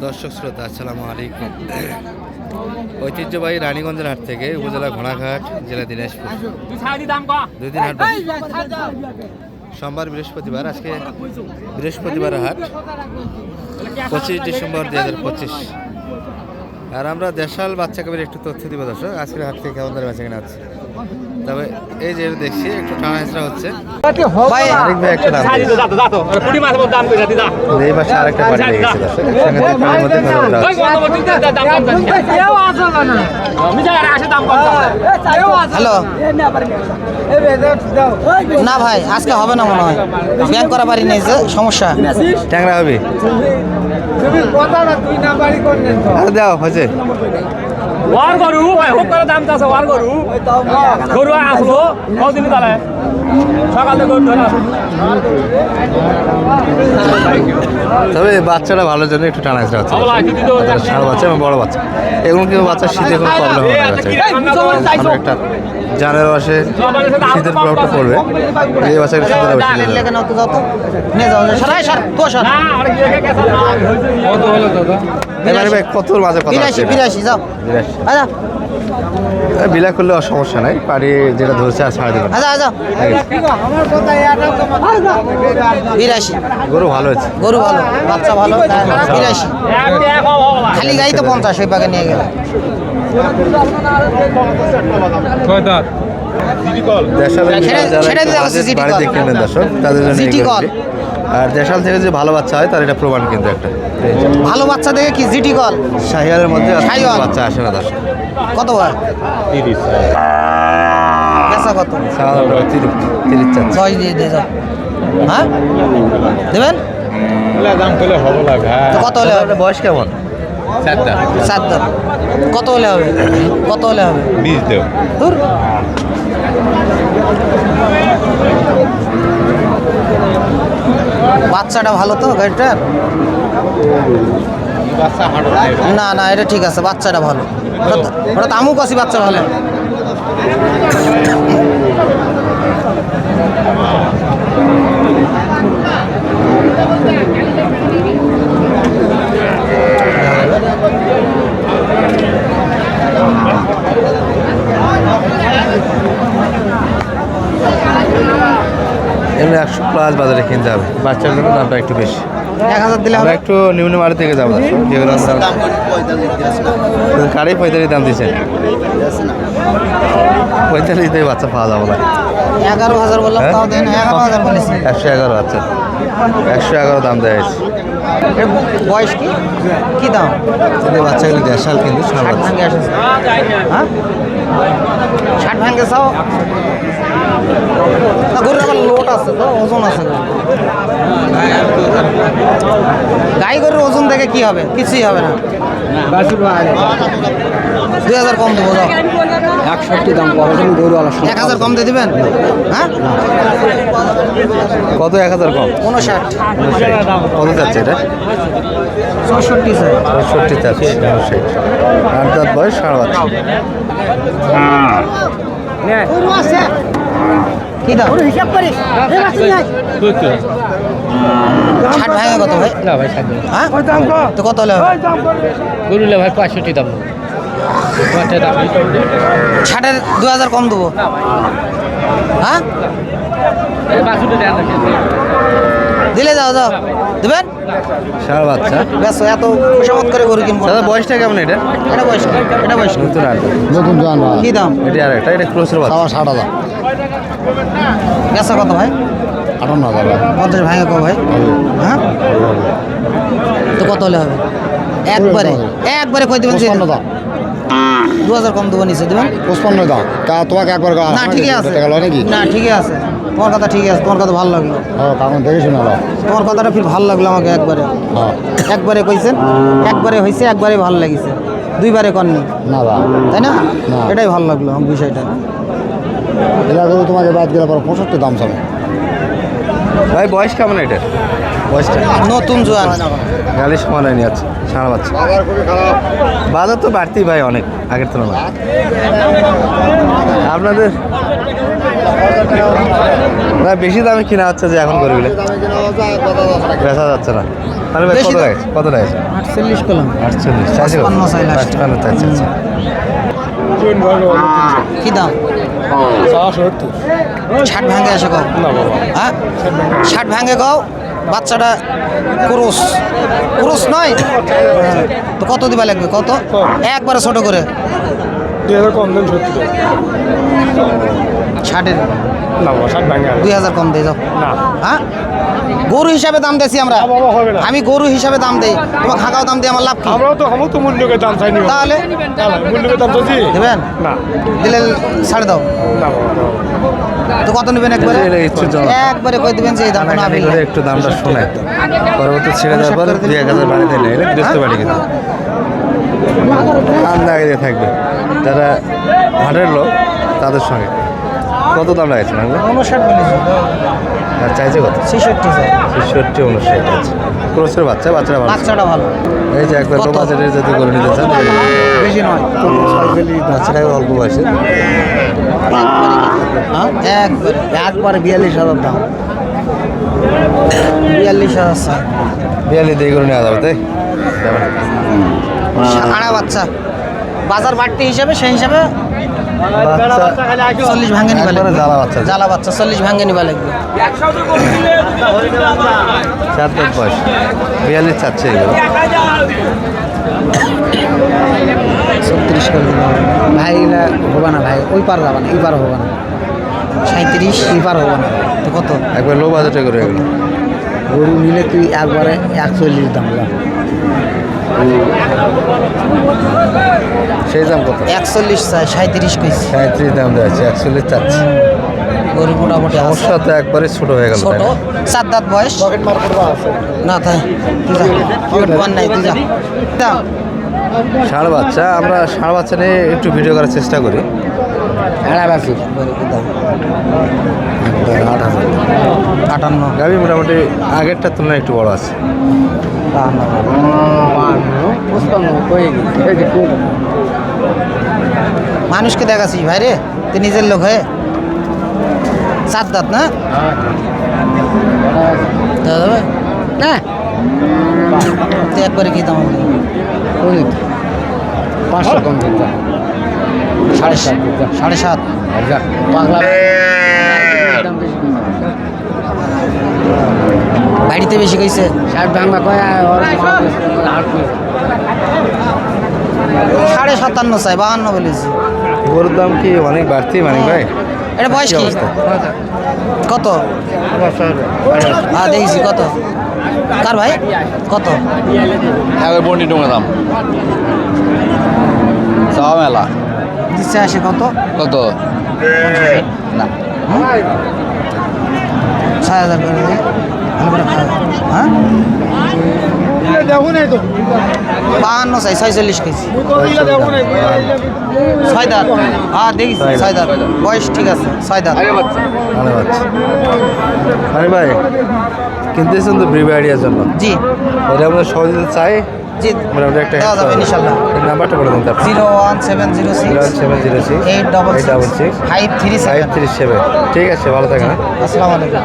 দর্শক শ্রোতা আসসালামু আলাইকুম। ঐতিহ্যবাহী রানীগঞ্জের হাট থেকে উপজেলা ঘোড়াঘাট, জেলা দিনাজপুর। দুই দিন হাট বসে। সোমবার বৃহস্পতিবার, আজকে বৃহস্পতিবার হাট 25 ডিসেম্বর 2025। আর আমরা দেশাল বাচ্চা কবির একটু তথ্য দিব দর্শক, আজকের হাট থেকে কেমন ধরে বেচা কেনা হচ্ছে। তবে এই যে দেখছি একটু টানা হেঁচড়া হচ্ছে। আরেক ভাই একটা দাম এই পাশে আরেকটা বাড়ি লেগেছে দর্শক, সেখানে পানির মধ্যে হ্যালো, না ভাই আজকে হবে না মনে হয়, ব্যাংক করা বাড়ি নেই যে সমস্যা। ট্যাংরা হবে দাও হয়েছে ওয়ার গরু ভাই খুব করে দাম চাচ্ছে। ওয়ার গরু গরু আসলো কদিন তাহলে সকালে গরু ধরে তবে বাচ্চাটা ভালোর জন্য একটু টানা হচ্ছে। ষাঁড় বাচ্চা এবং বড় বাচ্চা, এগুলো কিন্তু বাচ্চার শীতে কোনো প্রবলেম হবে না। বাচ্চা একটা জানের বাসে শীতের প্রভাবটা পড়বে, এই বাচ্চাটা কত মাঝে বিলা করলে সমস্যা নাই, পাড়ি যেটা ধরছে আর ছাড়া দেবেন। গরু ভালো হয়েছে, গরু ভালো, বাচ্চা ভালো, 82 খালি গাই তো 50 ওই পাকে নিয়ে গেল। আর দেশাল থেকে যে ভালো বাচ্চা হয় তার এটা প্রমাণ, কিন্তু একটা ভালো বাচ্চা দেখে কি জিটি কল শাহিওয়ালের মধ্যে বাচ্চা আসে না দর্শক। কত হয়? 30 কত? 30 দিয়ে দিয়ে যাও। হ্যাঁ দেবেন কত হলে হবে? বয়স কেমন? 7 দাম। কত হলে হবে? কত হলে হবে? 20 দেব। দূর বাচ্চাটা ভালো তো গাড়িটার? না না এটা ঠিক আছে, বাচ্চাটা ভালো। ওটা তো আমু কাছি বাচ্চা ভালো। এমনি 100+ বাজারে কিনতে হবে, বাচ্চার জন্য দামটা একটু বেশি। 1000 দিলে আমরা একটু নিম্ন মারি থেকে যাবো, যেগুলো কারে 45 দাম দিচ্ছেন। 45 দিয়ে বাচ্চা পাওয়া যাবো না। 11,000 বললাম, তাও দেন 11,000 বলেছি। 111 আচ্ছা, 111 দাম দেয়। বয়স কি কি দাম? বাচ্চাগুলি দেশাল কিন্তু 60 ভাঙে আসে। হ্যাঁ 60 ভাঙে চাও না? গরুর আবার লোট আছে তো, ওজন আছে। গাই গরুর ওজন দেখে কি হবে? কিছুই হবে না। 2000 কম দেবো, যাও 61 দাম পাবেন গরু আলা 1000 কম দিয়ে দিবেন। হ্যাঁ কত? 1000 কম 59। কত যাচ্ছে এটা? 64 স্যার। 65 যাচ্ছে। 8 দাঁত বয়স, ষাঁড় বাচ্চা। কি দাম? হিসাব করিস 60 ভাঙে কত ভাই? না ভাই 60 হ্যাঁ তো কত হলে হবে? গরুলে ভাই 65 দাম। 60-এর 2000 কম দেবো। হ্যাঁ দিলে যাও যাও দেবেন। ষাঁড় বাচ্চা ব্যাস, এত খুশামত করে গরু কিনবো। দাদা বয়সটা কেমন এটা? এটা বয়স কি? এটা বয়স কি? নতুন আর নতুন জান কি দাম? এটা আর একটা, এটা ক্রসের বাচ্চা। 60,000 বেচা কত ভাই? 58,000 50 ভাঙে কো ভাই? হ্যাঁ তো কত হলে হবে? একবারে একবারে কই দেবেন? 55 দাম। 2000 কম দেবো, নিচে দেবেন। 55 দাম। তোমাকে একবার না ঠিকই আছে, নাকি? না ঠিকই আছে, তোমার কথা ঠিকই আছে, তোমার কথা ভালো লাগলো। হ্যাঁ কারণ দেখে শোনা তোমার কথাটা ফির ভালো লাগলো আমাকে। একবারে হ্যাঁ একবারে কইছেন, একবারে হয়েছে, একবারে ভালো লাগিছে, দুইবারে কননি, না দা তাই না? না। এটাই ভালো লাগলো আমার বিষয়টা। এটা করে তোমাকে বাদ গেলে পর 65 দাম চাবে। ভাই বয়স কেমন এটা? বয়সটা নতুন জোয়ান, গালি সমান হয়নি। আচ্ছা ষাঁড় বাচ্চা। বাজার তো বাড়তি ভাই অনেক আগের তুলনায়। আপনাদের না বেশি দামে কিনা হচ্ছে যে এখন গরুগুলো বেচা যাচ্ছে না। তাহলে ভাই বেশি কত দাম? লাগছে, কত লাগছে? 48 করলাম। 48 চাইছে, 55 চাই last। 55 চাইছে। আচ্ছা। কি দাম? 60 ভাঙে আসে কও। হ্যাঁ 60 ভাঙে কও। বাচ্চাটা ক্রুশ নয় তো কত দিবা লাগবে কত? একবারে ছোট করে 60-এর 2000 কম দিয়ে যাও। হ্যাঁ গরু হিসাবে দাম দিয়েছি আমরা। আমি গরু হিসাবে দাম দেই, তোমার খাগাও দাম দিয়ে আমার লাভ কি? আমরাও তো মূল্যকে দাম চাইনি। তাহলে মূল্যকে দাম চাইছি দেবেন? না। দিলে ছাড়ে দাও। তো কত নেবেন একবারে? এটা ইচ্ছুক জনক। একবারে কই দিবেন যে এই দাম না কানাকানি করে একটু দামটা শোনায়, পরবর্তী ছেড়ে দেওয়ার পর 2-1000 বাড়িতে নেই, এটা বুঝতে পারি কিন্তু ঠান্ডা আগে দিয়ে থাকবে যারা হাটের লোক তাদের সঙ্গে। কত দাম লাগছে না 59 বলেছি। আর চাইছে কত? 66 চাই। 66 59 আছে। ক্রোসের বাচ্চারা ভালো। বাচ্চাটা ভালো, এই যে একবার কত? লো বাজেটের যদি করে নিতে চান বেশি নয়। বাচ্চাটাই অল্প বয়সে। হ্যাঁ একবারে 42,000 দাম। 42,000 চাই। 42 দিয়ে করে নেওয়া যাবে তাই? আড়া বাচ্চা বাজার বাড়তি হিসাবে সেই হিসাবে বাচ্চা 40 ভাঙে নিবা একবারে লাগবে। জ্বালা বাচ্চা। জ্বালা বাচ্চা 40 ভাঙে নিবা লাগবে। 4 দাঁত বয়স, 42 চাচ্ছে এগুলো। 36 করে দিবা ভাই। এগুলা হবে না ভাই, ওই পার যাবে না, এই পার হবে না। 37 এই পার হবে না। তো কত? একবার লো বাজেটে করে এগুলো। গরু নিলে তুই একবারে 41 দাম যা। সেই দাম কত? 41 চাই, 37 কইছি। 37 দাম দেওয়া আছে, 41 চাচ্ছে। গরু মোটামুটি আছে। সমস্যা তো একবারে ছোট হয়ে গেল। ছোট 7 দাঁত বয়স না তাই তুই যা। পকেট মার নাই তুই যা। দাম ষাঁড় বাচ্চা, আমরা ষাঁড় বাচ্চা নিয়ে একটু ভিডিও করার চেষ্টা করি। দাম 58 গাভি মোটামুটি আগেরটার তুলনায় একটু বড় আছে। মানুষকে দেখাচ্ছিস ভাই রে, তুই নিজের লোক হয়ে। 7 দাঁত না দেওয়া যাবে না? তুই একবারে কি দাম? 500 কম দিতে 7.5 পাগলা বাড়িতে বেশি কইছে। 60 ভাঙবা কয় ওর 57.5 চাই, 52 বলেছি। গরুর দাম কি অনেক বাড়তি মানিক ভাই? এটা বয়স কি? অবস্থা? কত? হ্যাঁ দেখেছি। কত কার ভাই? কত? একবার বন্টি ডোঙা দাম চাওয়া মেলা দিচ্ছে আসে কত? কত না 6,000 করে দিই। ভালো করে খাওয়া। হ্যাঁ 52 চাই, 46 কেজি। 6 দাঁত। হ্যাঁ দেখেছি 6 দাঁত বয়স ঠিক আছে। 6 দাঁত। ভালো বাচ্চা। আরে ভাই কিনতেছেন তো ব্রিভারিয়ার জন্য, জি এটা আমরা সহজে চাই জি মোটামুটি একটা দেওয়া যাবে ইনশাল্লাহ। এই নাম্বারটা বলে দিন তার। 01706 706 866 866 537। 537। ঠিক আছে, ভালো থাকেন। আসসালামু আলাইকুম।